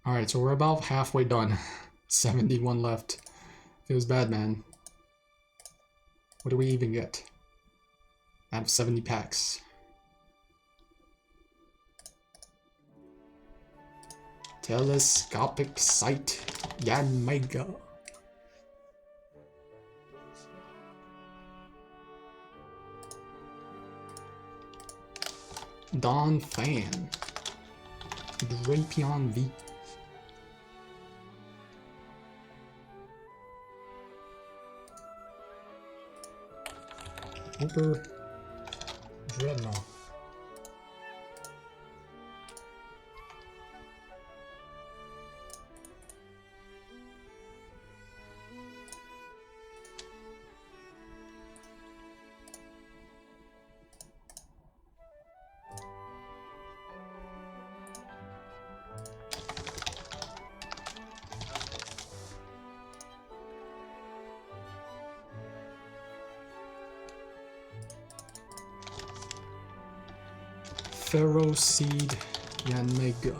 Alright, so we're about halfway done. 71 left. Feels bad, man. What do we even get out of 70 packs? Telescopic sight Yanmega. Don Fan. Drapion V. Hooper Dreadnought. Ferroseed Yanmega.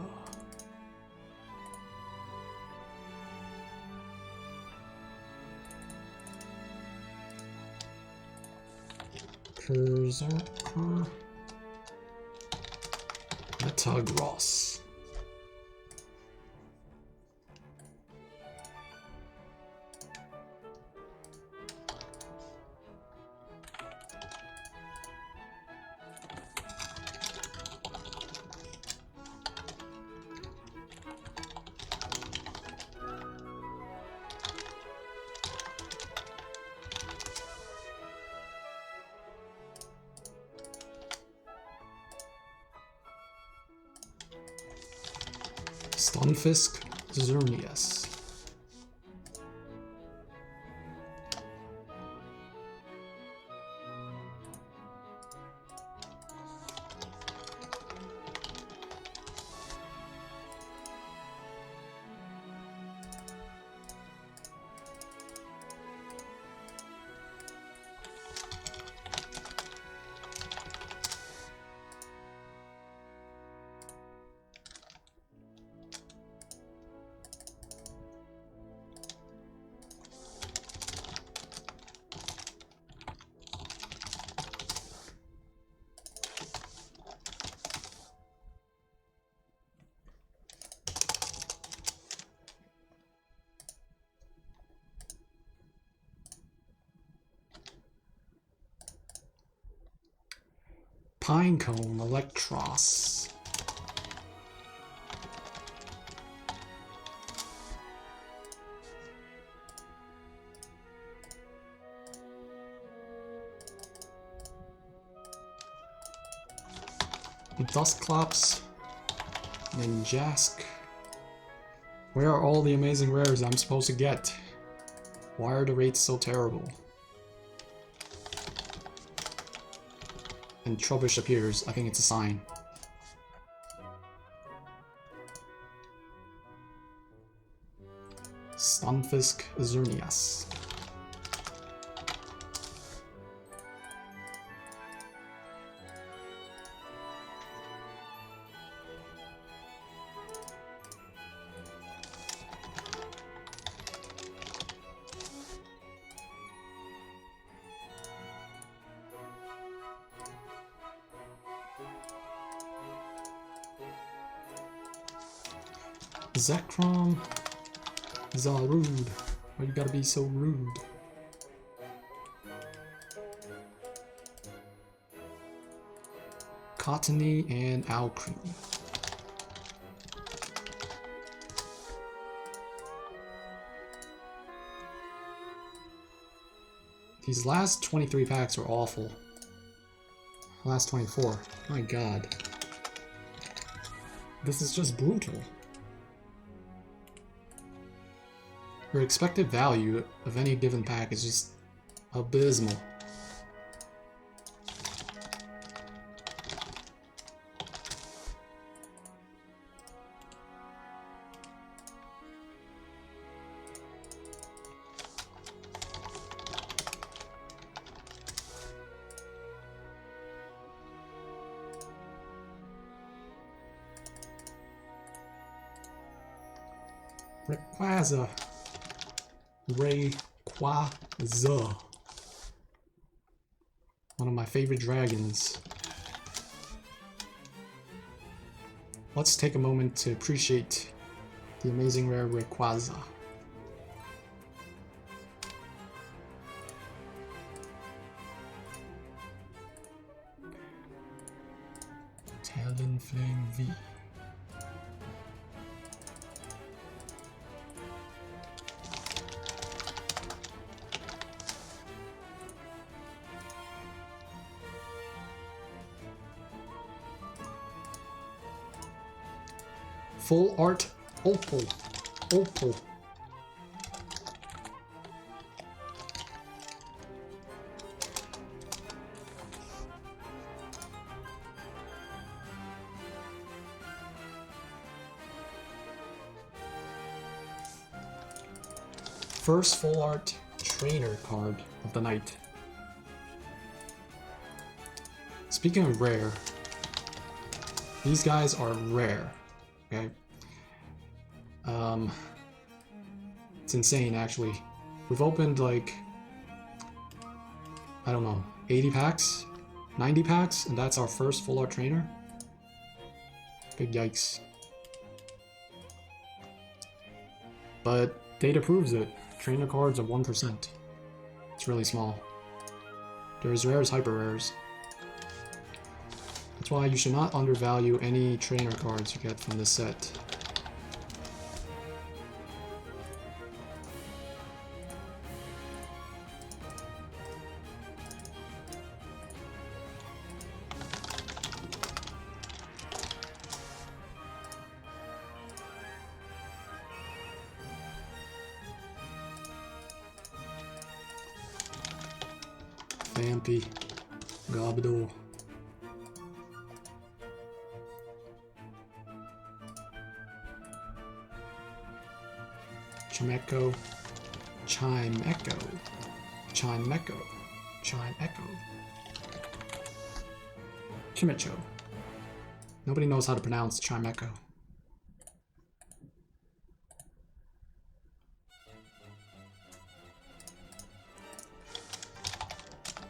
Berserker. Metagross. Stunfisk Xerneas. Pinecone Electros. Dustclops. Ninjask. Where are all the amazing rares I'm supposed to get? Why are the rates so terrible? And Trubbish appears. I think it's a sign. Stunfisk Xerneas. Zekrom Zarude. Why you gotta be so rude? Cottony and Alcremie. These last 23 packs are awful. Last 24. My god. This is just brutal. Your expected value of any given pack is just abysmal. Rayquaza. Rayquaza. One of my favorite dragons. Let's take a moment to appreciate the amazing rare Rayquaza. Talonflame V. Full art opal. Opal. First full art trainer card of the night. Speaking of rare, these guys are rare. Okay. It's insane actually. We've opened like, I don't know, 80 packs? 90 packs? And that's our first full art trainer? Big yikes. But data proves it. Trainer cards are 1%. It's really small. There's rares, hyper rares. That's why you should not undervalue any trainer cards you get from this set. Vampy, Gobble, Chimecho, Chimecho, Chimecho, Chimecho, Chimecho. Nobody knows how to pronounce Chimecho.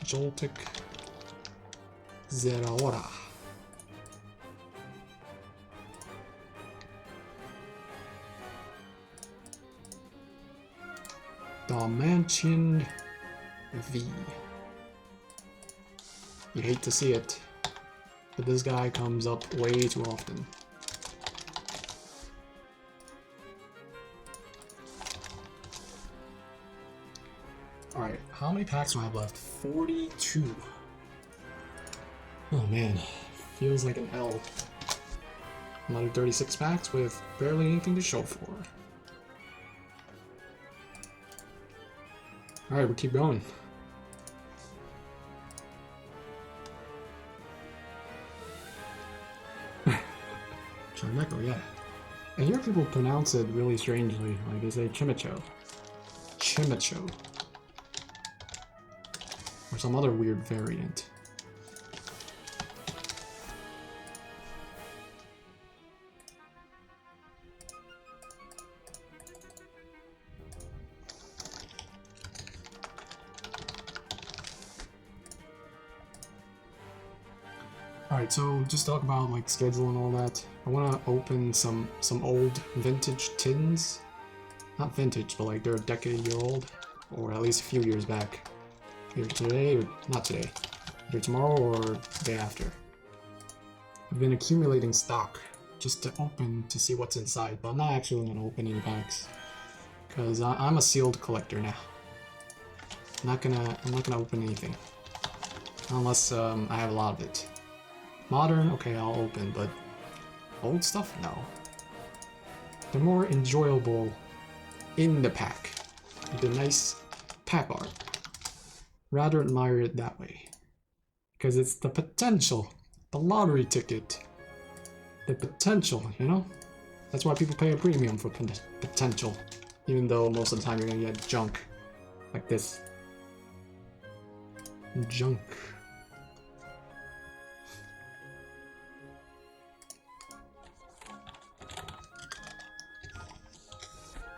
Joltik, Zeraora. Dalmatian V. You hate to see it, but this guy comes up way too often. Alright, how many packs do I have left? 42. Oh man, feels like an L. Another 36 packs with barely anything to show for. Alright, we keep going. Chimecho, yeah. I hear people pronounce it really strangely, like they say Chimecho. Chimecho. Or some other weird variant. Alright, so just talk about like schedule and all that. I want to open some old vintage tins. Not vintage, but like they're a decade-year-old, or at least a few years back. Either today, or not today. Either tomorrow or the day after. I've been accumulating stock just to open to see what's inside, but I'm not actually going to open any packs. Because I'm a sealed collector now. I'm not gonna open anything. Unless I have a lot of it. Modern, okay, I'll open, but old stuff? No. They're more enjoyable in the pack. The nice pack art. Rather admire it that way. Because it's the potential. The lottery ticket. The potential, you know? That's why people pay a premium for potential. Even though most of the time you're gonna get junk. Like this. Junk.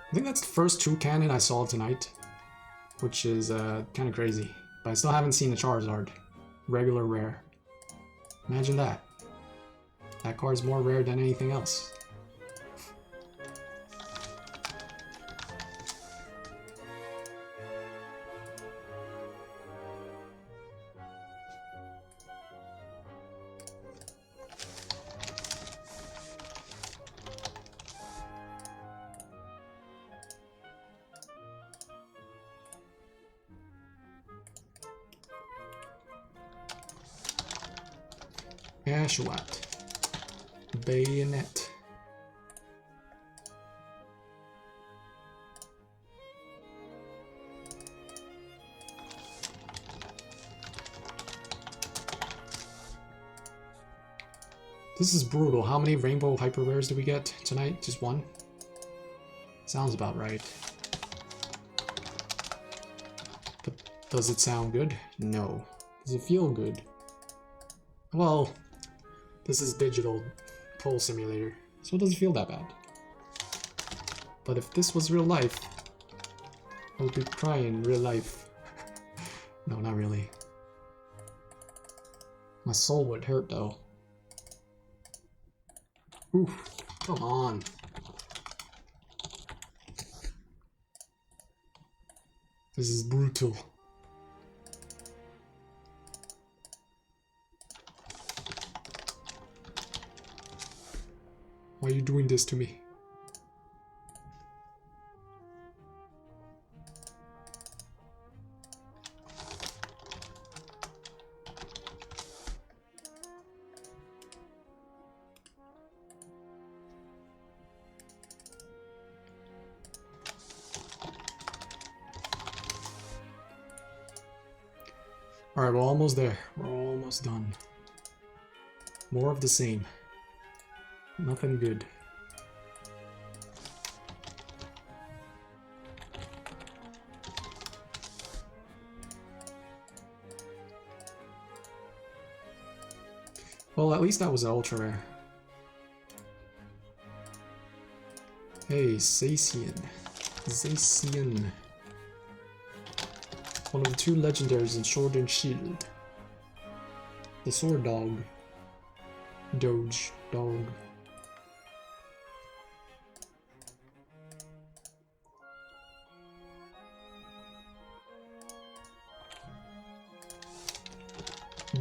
I think that's the first true canon I saw tonight, which is kind of crazy. But I still haven't seen the Charizard. Regular rare. Imagine that. That card's more rare than anything else. Ashwat. Bayonet. This is brutal. How many rainbow hyper rares do we get tonight? Just one? Sounds about right. But does it sound good? No. Does it feel good? Well, this is digital pull simulator, so it doesn't feel that bad. But if this was real life, I would be crying in real life. No, not really. My soul would hurt though. Oof, come on. This is brutal. Why are you doing this to me? Alright, we're almost there. We're almost done. More of the same. Nothing good. Well, at least that was an ultra rare. Hey, Zacian. Zacian. One of the two legendaries in Sword and Shield. The Sword Dog. Doge. Dog.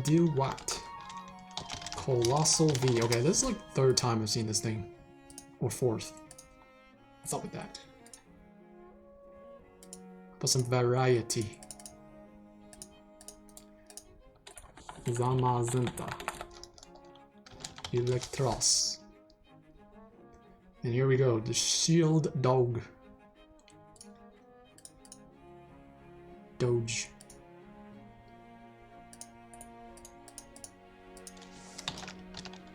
Do what? Colossal V. Okay, this is like the third time I've seen this thing. Or fourth. What's up with that? Put some variety. Zamazenta. Electros. And here we go, the Shield Dog. Doge.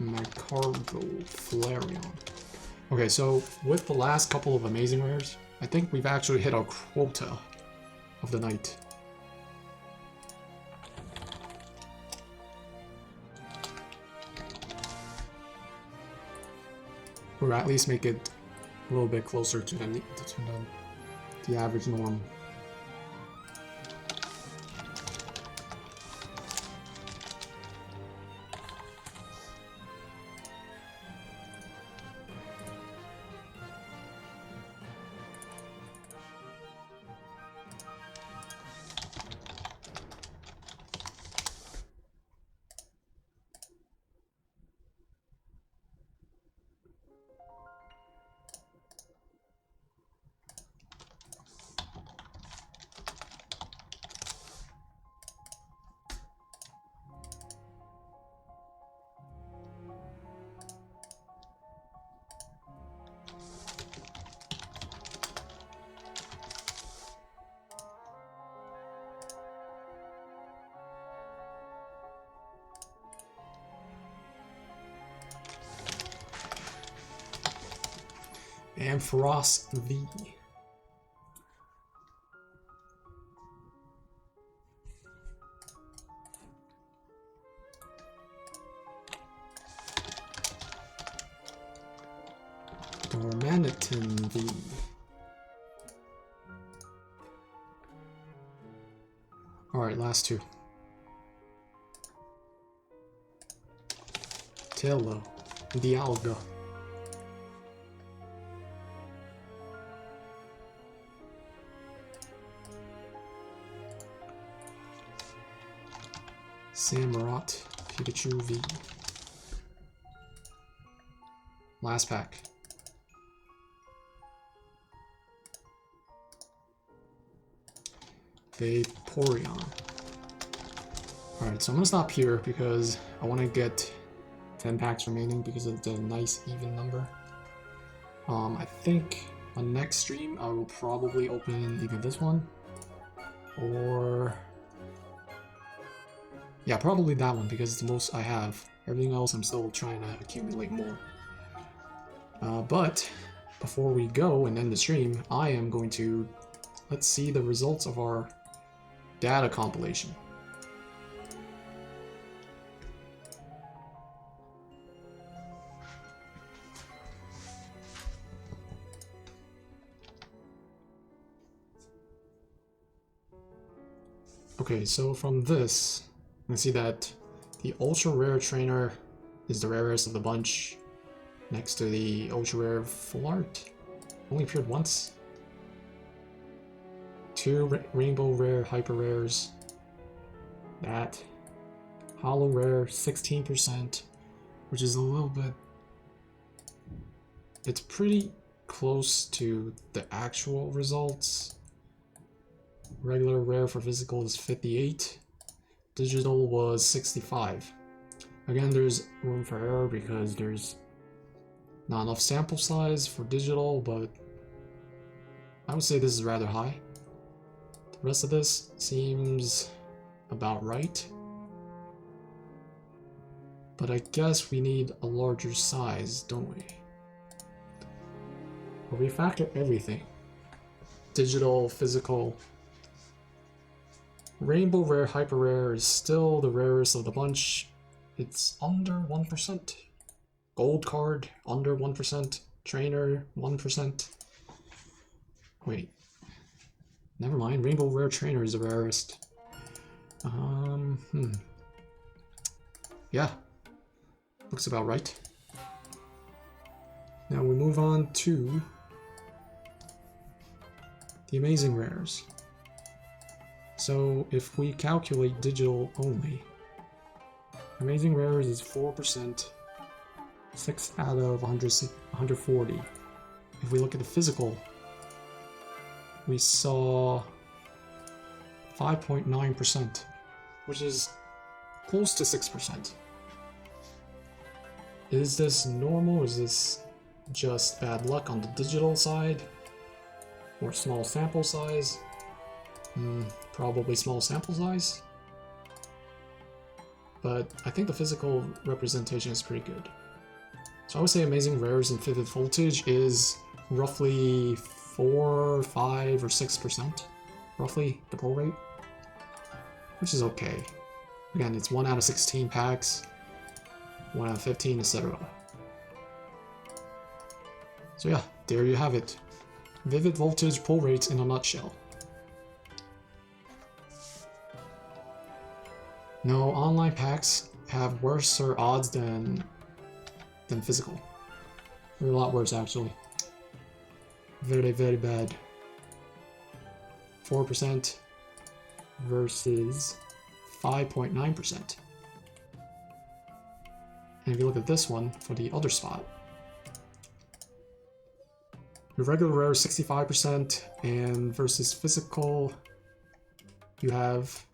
Mycargo Flareon. Okay, so with the last couple of amazing rares, I think we've actually hit our quota of the night. Or at least make it a little bit closer to the average norm. Ampharos V. Dormaniton V. Alright, last two. Tello. Dialga. Samurott. Pikachu V. Last pack. Vaporeon. Alright, so I'm gonna stop here because I want to get 10 packs remaining because it's a nice even number. I think on next stream I will probably open either this one or... yeah, probably that one because it's the most I have. Everything else I'm still trying to accumulate more. But before we go and end the stream, I am going to... let's see the results of our data compilation. Okay, so from this, you can see that the ultra rare trainer is the rarest of the bunch, next to the ultra rare full art. Only appeared once. 2 rainbow rare hyper rares. That holo rare 16%, which is a little bit... it's pretty close to the actual results. Regular rare for physical is 58. Digital was 65. Again, there's room for error because there's not enough sample size for digital, but I would say this is rather high. The rest of this seems about right. But I guess we need a larger size, don't we? But we factor everything. Digital, physical. Rainbow rare, hyper rare is still the rarest of the bunch. It's under 1%. Gold card, under 1%. Trainer, 1%. Wait. Never mind, rainbow rare trainer is the rarest. Yeah. Looks about right. Now we move on to the amazing rares. So if we calculate digital only, amazing rares is 4%, 6 out of 140. If we look at the physical, we saw 5.9%, which is close to 6%. Is this normal? Is this just bad luck on the digital side? Or small sample size? Probably small sample size. But I think the physical representation is pretty good. So I would say amazing rares and vivid voltage is roughly 4, 5, or 6%. Roughly the pull rate. Which is okay. Again, it's 1 out of 16 packs. 1 out of 15, etc. So yeah, there you have it. Vivid voltage pull rates in a nutshell. No, online packs have worse odds than physical. They're a lot worse actually. Very, very bad. 4% versus 5.9%. And if you look at this one for the other spot, your regular rare is 65%, and versus physical, you have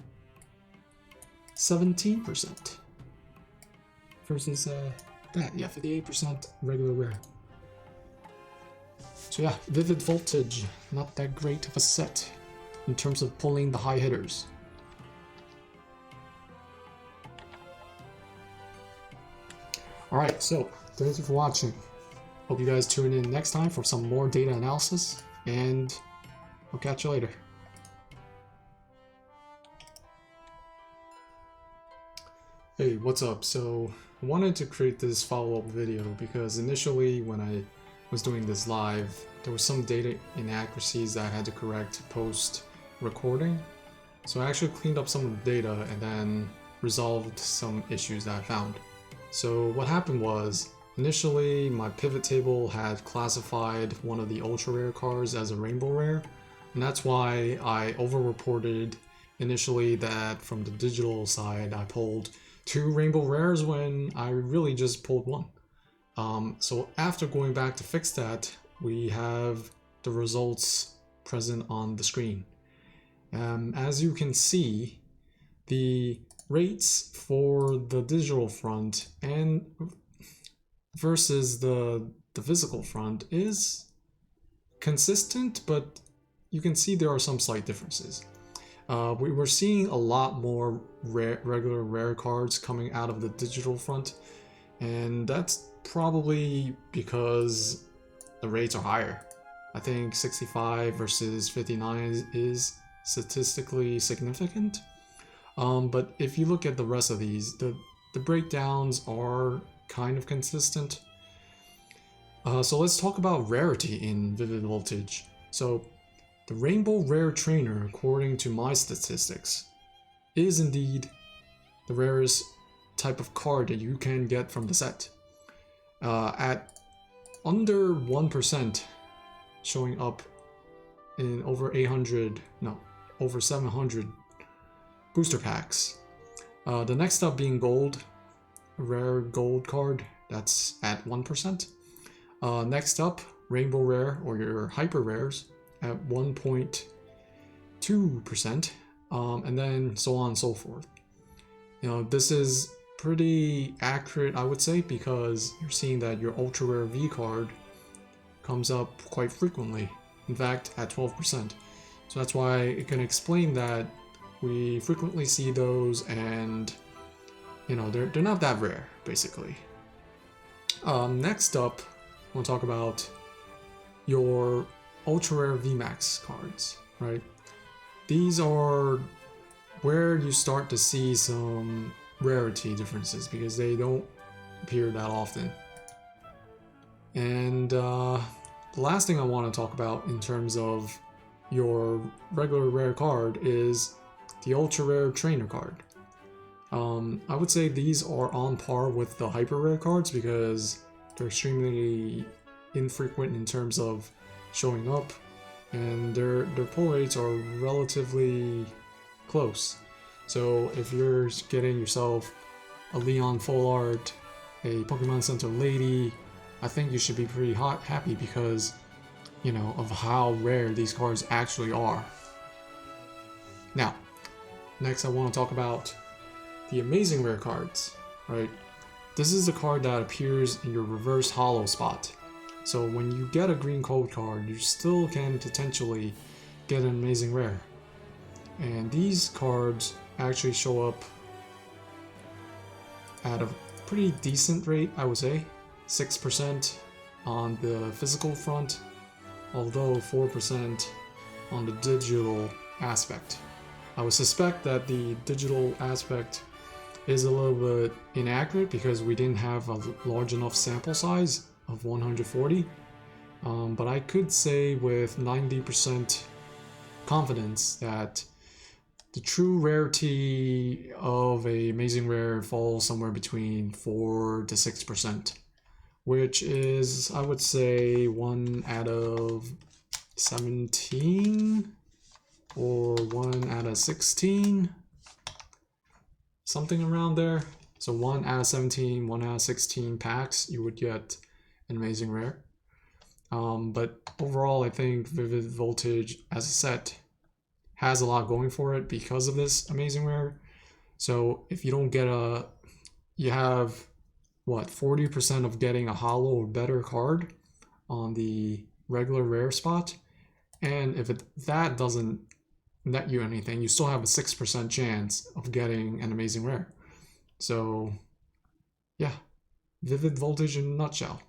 17%. Versus that, yeah, 58% regular rare. So yeah, Vivid Voltage, not that great of a set in terms of pulling the high hitters. Alright, so thank you for watching. Hope you guys tune in next time for some more data analysis, and I'll catch you later. Hey, what's up? So I wanted to create this follow-up video because initially when I was doing this live, there was some data inaccuracies that I had to correct post-recording. So I actually cleaned up some of the data and then resolved some issues that I found. So what happened was, initially my pivot table had classified one of the ultra rare cards as a rainbow rare, and that's why I overreported initially that from the digital side I pulled 2 rainbow rares when I really just pulled 1. So after going back to fix that, we have the results present on the screen. As you can see, the rates for the digital front and versus the physical front is consistent, but you can see there are some slight differences. We were seeing a lot more regular rare cards coming out of the digital front, and that's probably because the rates are higher. I think 65 versus 59 is statistically significant. But if you look at the rest of these, the breakdowns are kind of consistent. So let's talk about rarity in Vivid Voltage. So the Rainbow Rare Trainer, according to my statistics, is indeed the rarest type of card that you can get from the set. At under 1%, showing up in over 700 booster packs. The next up being gold, rare gold card, that's at 1%. Next up, rainbow rare or your hyper rares at 1.2%, and then so on and so forth. This is pretty accurate, I would say, because you're seeing that your ultra rare V card comes up quite frequently, in fact at 12%. So that's why it can explain that we frequently see those, and they're not that rare, basically. Next up, we'll talk about your ultra rare VMAX cards, right? These are where you start to see some rarity differences because they don't appear that often. And the last thing I want to talk about in terms of your regular rare card is the ultra rare trainer card. I would say these are on par with the hyper rare cards because they're extremely infrequent in terms of showing up, and their pull rates are relatively close. So if you're getting yourself a Leon Full Art, a Pokemon Center Lady, I think you should be pretty happy because, of how rare these cards actually are. Now, next I want to talk about the amazing rare cards, right? This is the card that appears in your reverse holo spot. So when you get a green code card, you still can potentially get an amazing rare. And these cards actually show up at a pretty decent rate, I would say. 6% on the physical front, although 4% on the digital aspect. I would suspect that the digital aspect is a little bit inaccurate because we didn't have a large enough sample size of 140, but I could say with 90% confidence that the true rarity of a amazing rare falls somewhere between 4 to 6%, which is, I would say, 1 out of 17 or 1 out of 16, something around there. So 1 out of 17, 1 out of 16 packs, you would get an amazing rare. But overall, I think Vivid Voltage as a set has a lot going for it because of this amazing rare. So if you don't get you have what, 40% of getting a holo or better card on the regular rare spot, and if that doesn't net you anything, you still have a 6% chance of getting an amazing rare. So yeah, Vivid Voltage in a nutshell.